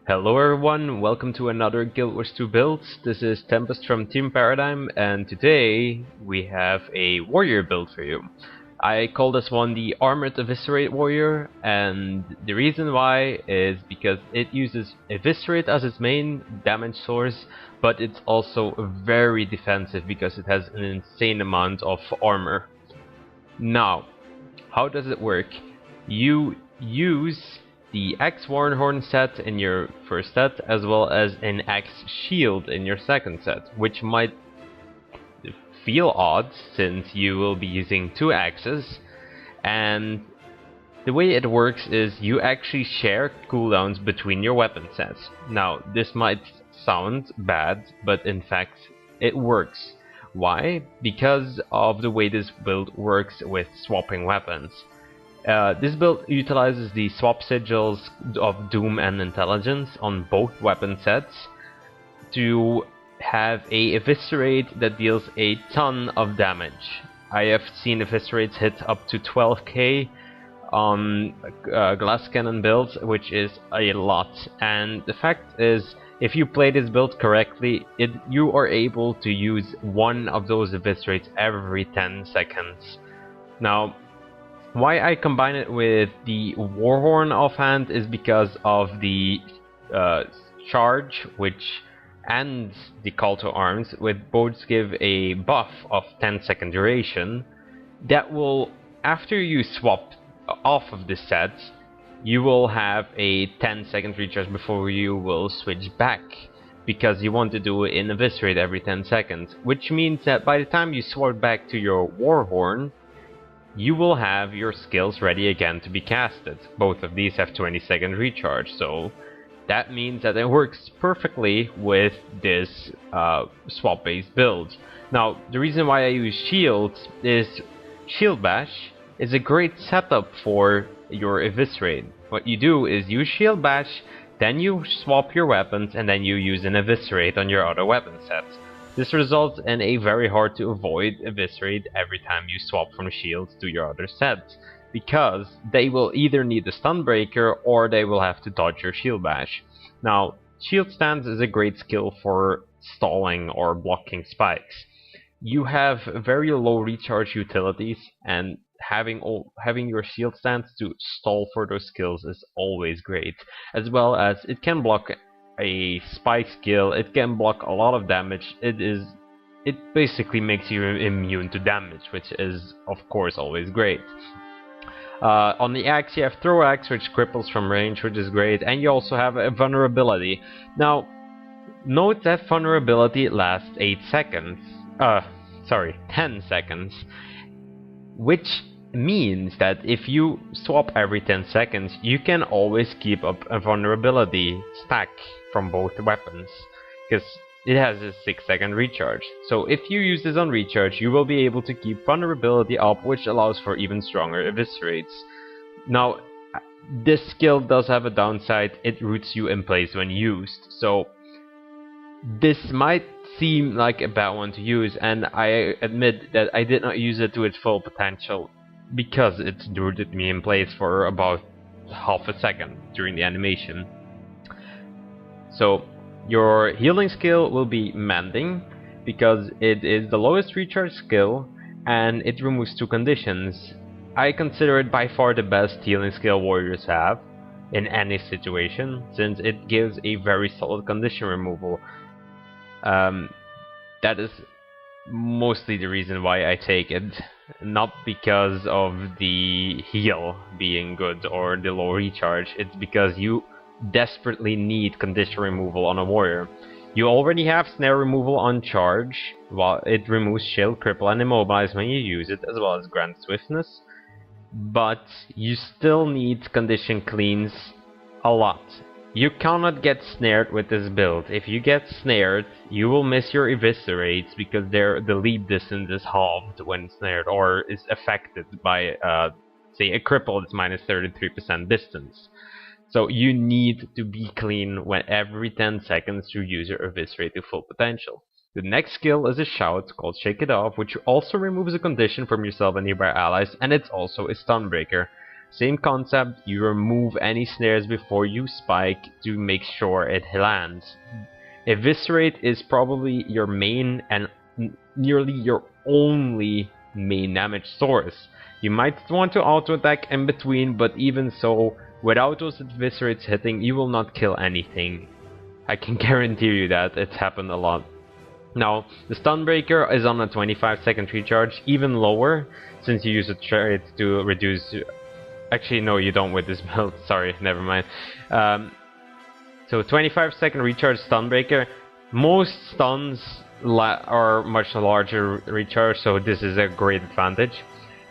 Hello everyone, welcome to another GW2 build. This is Tempest from Team Paradigm, and today we have a warrior build for you. I call this one the Armored Eviscerate Warrior, and the reason why is because it uses Eviscerate as its main damage source, but it's also very defensive because it has an insane amount of armor. Now, how does it work? You use the X Warrenhorn set in your first set, as well as an X Shield in your second set, which might feel odd since you will be using two axes, and the way it works is you actually share cooldowns between your weapon sets. Now, this might sound bad, but in fact it works. Why? Because of the way this build works with swapping weapons. This build utilizes the swap sigils of Doom and Intelligence on both weapon sets to have a Eviscerate that deals a ton of damage. I have seen Eviscerates hit up to 12k on glass cannon builds, which is a lot. And the fact is, if you play this build correctly, you are able to use one of those Eviscerates every 10 seconds. Now, why I combine it with the Warhorn offhand is because of the charge, which and the call to arms, which both give a buff of 10-second duration that will, after you swap off of the set, you will have a 10-second recharge before you will switch back, because you want to do it in Eviscerate every 10 seconds, which means that by the time you swap back to your Warhorn, you will have your skills ready again to be casted. Both of these have 20-second recharge, so that means that it works perfectly with this swap-based build. Now, the reason why I use shields is Shield Bash is a great setup for your Eviscerate. What you do is you Shield Bash, then you swap your weapons, and then you use an Eviscerate on your other weapon sets. This results in a very hard to avoid Eviscerate every time you swap from shields to your other sets, because they will either need a stun breaker or they will have to dodge your shield bash. Now, shield stance is a great skill for stalling or blocking spikes. You have very low recharge utilities, and having your shield stance to stall for those skills is always great, as well as it can block a spike skill, it can block a lot of damage. It basically makes you immune to damage, which is of course always great. On the axe you have throw axe, which cripples from range, which is great, and you also have a vulnerability. Now, note that vulnerability lasts 10 seconds, which means that if you swap every 10 seconds, you can always keep up a vulnerability stack from both weapons, because it has a 6-second recharge. So if you use this on recharge, you will be able to keep vulnerability up, which allows for even stronger Eviscerates. Now, this skill does have a downside: it roots you in place when used. So this might seem like a bad one to use, and I admit that I did not use it to its full potential, because it rooted me in place for about half a second during the animation. So your healing skill will be Mending, because it is the lowest recharge skill and it removes two conditions. I consider it by far the best healing skill warriors have in any situation, since it gives a very solid condition removal. That is mostly the reason why I take it, not because of the heal being good or the low recharge. It's because you desperately need condition removal on a warrior. You already have snare removal on charge, while it removes shield, cripple, and immobilize when you use it, as well as grant swiftness, but you still need condition cleans a lot. You cannot get snared with this build. If you get snared, you will miss your Eviscerates, because the lead distance is halved when snared, or is affected by, say, a cripple that's minus 33% distance. So you need to be clean when every 10 seconds to use your Eviscerate to full potential. The next skill is a shout called Shake It Off, which also removes a condition from yourself and nearby allies, and it's also a stun breaker. Same concept, you remove any snares before you spike to make sure it lands. Eviscerate is probably your main and nearly your only main damage source. You might want to auto attack in between, but even so, without those Eviscerates hitting, you will not kill anything. I can guarantee you that, it's happened a lot. Now, the Stunbreaker is on a 25-second recharge, even lower, since you use a trait to reduce... Actually, no, you don't with this build, sorry, never mind. So 25-second recharge Stunbreaker. Most stuns are much larger recharge, so this is a great advantage.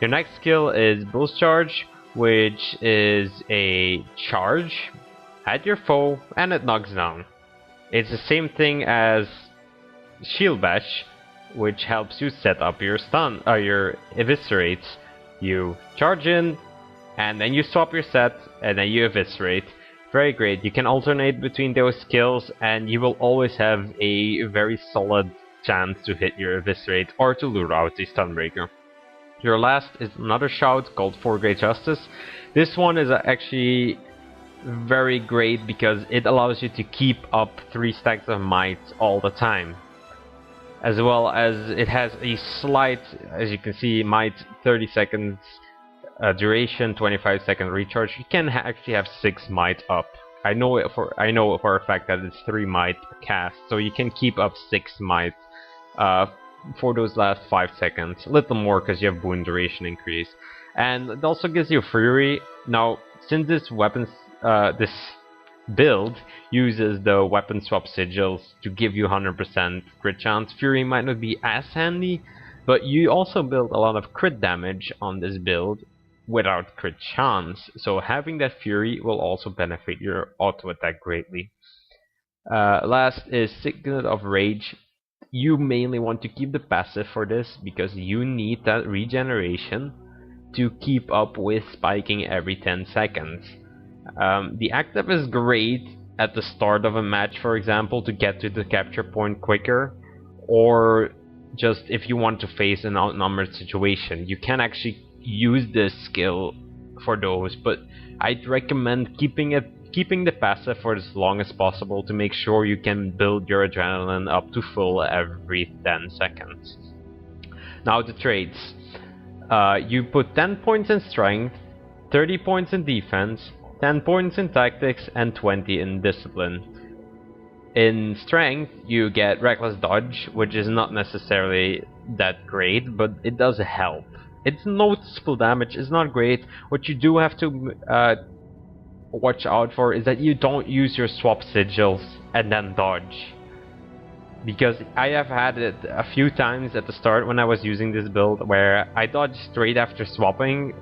Your next skill is Bull's Charge, which is a charge at your foe and it knocks down. It's the same thing as Shield Bash, which helps you set up your stun or your Eviscerates. You charge in, and then you swap your set, and then you Eviscerate. Very great. You can alternate between those skills, and you will always have a very solid chance to hit your Eviscerate or to lure out the Stunbreaker. Your last is another shout called For Great Justice. This one is actually very great because it allows you to keep up 3 stacks of might all the time. As well as it has a slight, as you can see, might 30 seconds duration, 25-second recharge. You can actually have 6 might up. I know for a fact that it's 3 might per cast, so you can keep up 6 might for those last 5 seconds. A little more because you have boon duration increase, and it also gives you Fury. Now, since this this build uses the weapon swap sigils to give you 100% crit chance, Fury might not be as handy, but you also build a lot of crit damage on this build without crit chance, so having that Fury will also benefit your auto attack greatly. Last is Sidenote of Rage. You mainly want to keep the passive for this because you need that regeneration to keep up with spiking every 10 seconds. The active is great at the start of a match, for example, to get to the capture point quicker, or just if you want to face an outnumbered situation. You can actually use this skill for those, but I'd recommend keeping the passive for as long as possible to make sure you can build your adrenaline up to full every 10 seconds. Now the traits. You put 10 points in strength, 30 points in defense, 10 points in tactics, and 20 in discipline. In strength, you get reckless dodge, which is not necessarily that great, but it does help. It's noticeable damage, it's not great. What you do have to watch out for is that you don't use your swap sigils and then dodge. Because I have had it a few times at the start when I was using this build where I dodged straight after swapping,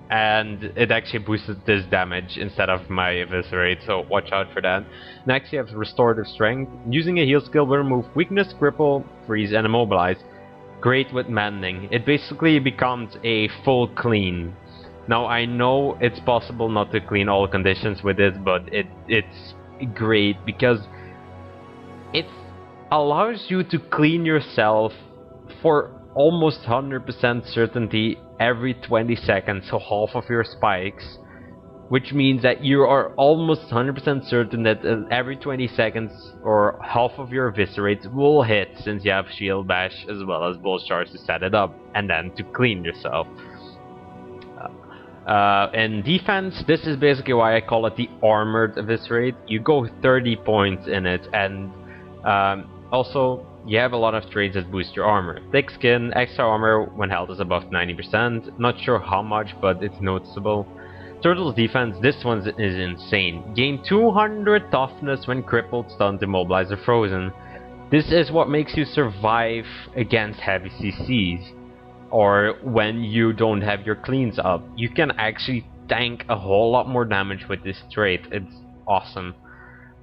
and it actually boosted this damage instead of my Eviscerate, so watch out for that. Next you have Restorative Strength. Using a heal skill will remove weakness, cripple, freeze, and immobilize. Great with mending. It basically becomes a full clean. Now I know it's possible not to clean all conditions with it, but it's great because it allows you to clean yourself for almost 100% certainty every 20 seconds, so half of your spikes, which means that you are almost 100% certain that every 20 seconds or half of your Eviscerates will hit, since you have Shield Bash as well as Bull's Charge to set it up and then to clean yourself. In defense, this is basically why I call it the armored Eviscerate. You go 30 points in it, and also you have a lot of traits that boost your armor. Thick skin, extra armor when health is above 90%, not sure how much, but it's noticeable. Turtle's defense, this one is insane. Gain 200 toughness when crippled, stunned, immobilized, or frozen. This is what makes you survive against heavy CCs, or when you don't have your cleans up. You can actually tank a whole lot more damage with this trait. It's awesome.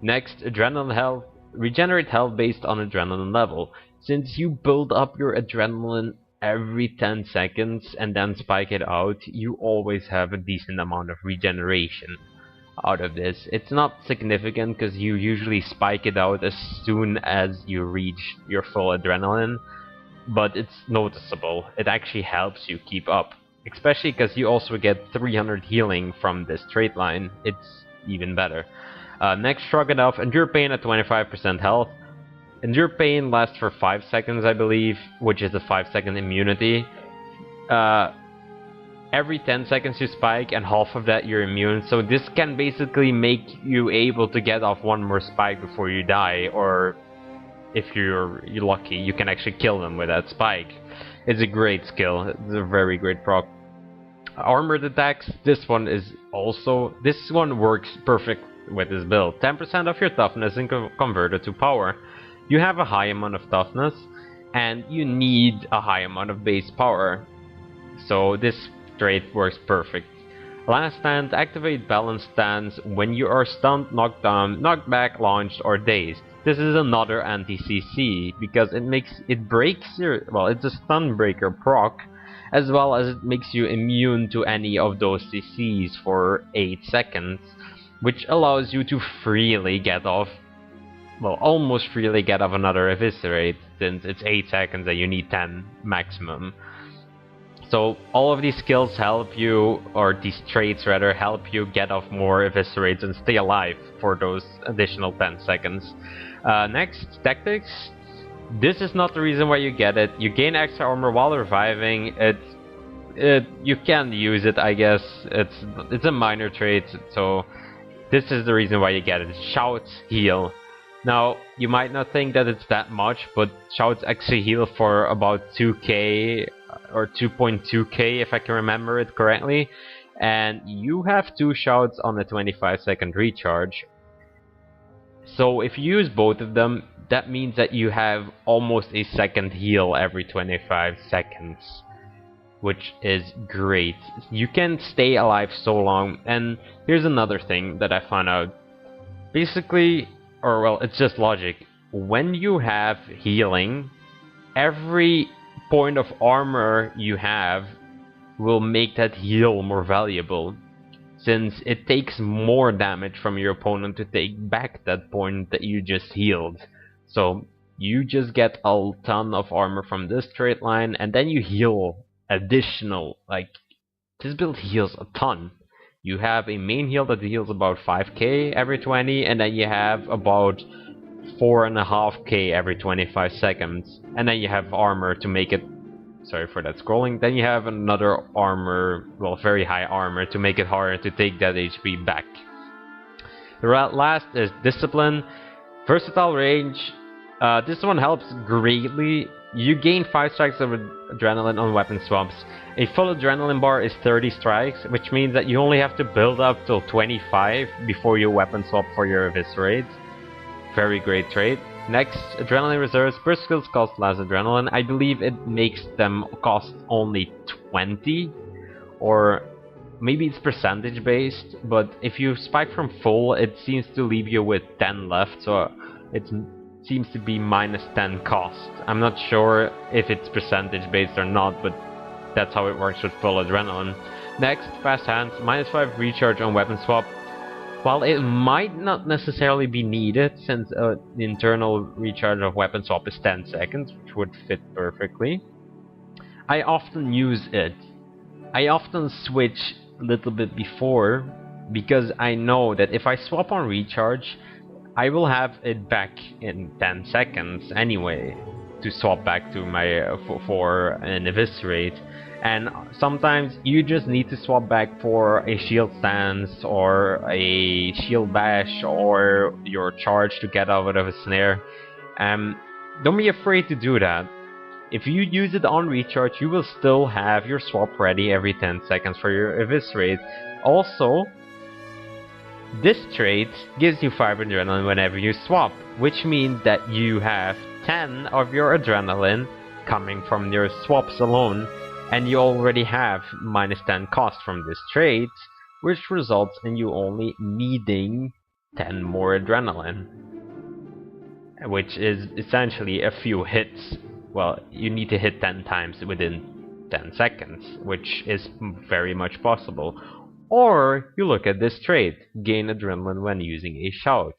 Next, adrenaline health. Regenerate health based on adrenaline level. Since you build up your adrenaline every 10 seconds and then spike it out, you always have a decent amount of regeneration out of this. It's not significant because you usually spike it out as soon as you reach your full adrenaline, but it's noticeable. It actually helps you keep up. especially because you also get 300 healing from this trait line. It's even better. Next, Shrug It Off. Endure Pain at 25% health. Endure Pain lasts for 5 seconds, I believe, which is a 5-second immunity. Every 10 seconds you spike, and half of that you're immune, so this can basically make you able to get off one more spike before you die, or if you're lucky, you can actually kill them with that spike. It's a great skill, it's a very great proc. Armored attacks, this one works perfect with this build. 10% of your toughness is converted to power. You have a high amount of toughness, and you need a high amount of base power. So this trait works perfect. Last Stand, activate Balance Stance when you are stunned, knocked down, knocked back, launched, or dazed. This is another anti-CC because it breaks your, well, it's a stun breaker proc, as well as it makes you immune to any of those CCs for 8 seconds, which allows you to freely get off, well, almost freely get off another Eviscerate, since it's 8 seconds and you need 10 maximum. So all of these skills help you, or these traits rather, help you get off more Eviscerates and stay alive for those additional 10 seconds. Next, Tactics. This is not the reason why you get it. You gain extra armor while reviving. You can use it, I guess. It's a minor trait, so this is the reason why you get it. Shout, heal. Now, you might not think that it's that much, but shouts actually heal for about 2k or 2.2k if I can remember it correctly, and you have 2 shouts on a 25-second recharge. So if you use both of them, that means that you have almost a second heal every 25 seconds, which is great. You can stay alive so long, and here's another thing that I found out. Basically, or well, it's just logic. When you have healing, every point of armor you have will make that heal more valuable, since it takes more damage from your opponent to take back that point that you just healed. So you just get a ton of armor from this trait line, and then you heal additional, like, this build heals a ton. You have a main heal that heals about 5k every 20, and then you have about 4.5k every 25 seconds. And then you have armor to make it, sorry for that scrolling, then you have another armor, well, very high armor to make it harder to take that HP back. The last is Discipline. Versatile range. This one helps greatly. You gain 5 strikes of adrenaline on weapon swaps. A full adrenaline bar is 30 strikes, which means that you only have to build up till 25 before you weapon swap for your Eviscerate. Very great trait. Next, Adrenaline Reserves. Burst skills cost less adrenaline. I believe it makes them cost only 20, or maybe it's percentage based, but if you spike from full, it seems to leave you with 10 left, so it seems to be minus 10 cost. I'm not sure if it's percentage based or not, but that's how it works with full adrenaline. Next, Fast Hands. Minus 5 recharge on weapon swap. While it might not necessarily be needed, since the internal recharge of weapon swap is 10 seconds, which would fit perfectly, I often use it. I often switch a little bit before, because I know that if I swap on recharge, I will have it back in 10 seconds anyway, to swap back to my for an Eviscerate. And sometimes you just need to swap back for a shield stance or a shield bash or your charge to get out of a snare. Don't be afraid to do that. If you use it on recharge, you will still have your swap ready every 10 seconds for your Eviscerate. Also, this trait gives you 5 adrenaline whenever you swap, which means that you have 10 of your adrenaline coming from your swaps alone, and you already have minus 10 cost from this trait, which results in you only needing 10 more adrenaline, which is essentially a few hits. Well, you need to hit 10 times within 10 seconds, which is very much possible. Or you look at this trait, gain adrenaline when using a shout.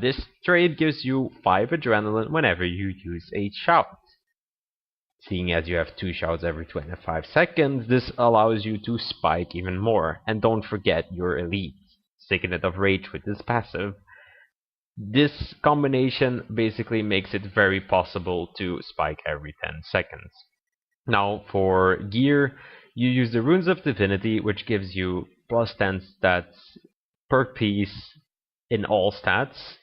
This trait gives you 5 adrenaline whenever you use a shout. Seeing as you have 2 shots every 25 seconds, this allows you to spike even more. And don't forget your elite, Signet of Rage with this passive. This combination basically makes it very possible to spike every 10 seconds. Now for gear, you use the Runes of Divinity, which gives you plus 10 stats per piece in all stats,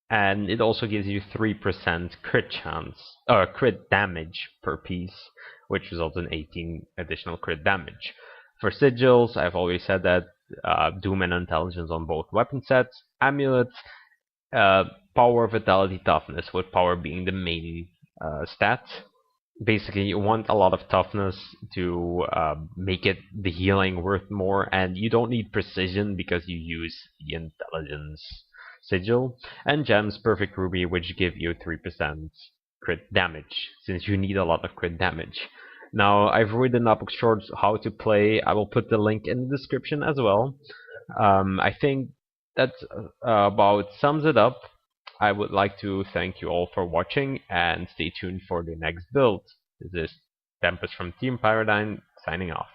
and it also gives you 3% crit damage per piece, which results in 18 additional crit damage. For sigils, I've always said that Doom and Intelligence on both weapon sets. Amulets, Power, Vitality, Toughness, with Power being the main stat. Basically, you want a lot of toughness to make it the healing worth more, and you don't need precision because you use the Intelligence sigil. And gems, Perfect Ruby, which give you 3% crit damage, since you need a lot of crit damage. Now, I've written up shorts how to play. I will put the link in the description as well. I think that about sums it up. I would like to thank you all for watching, and stay tuned for the next build. This is Tempest from Team Paradigm, signing off.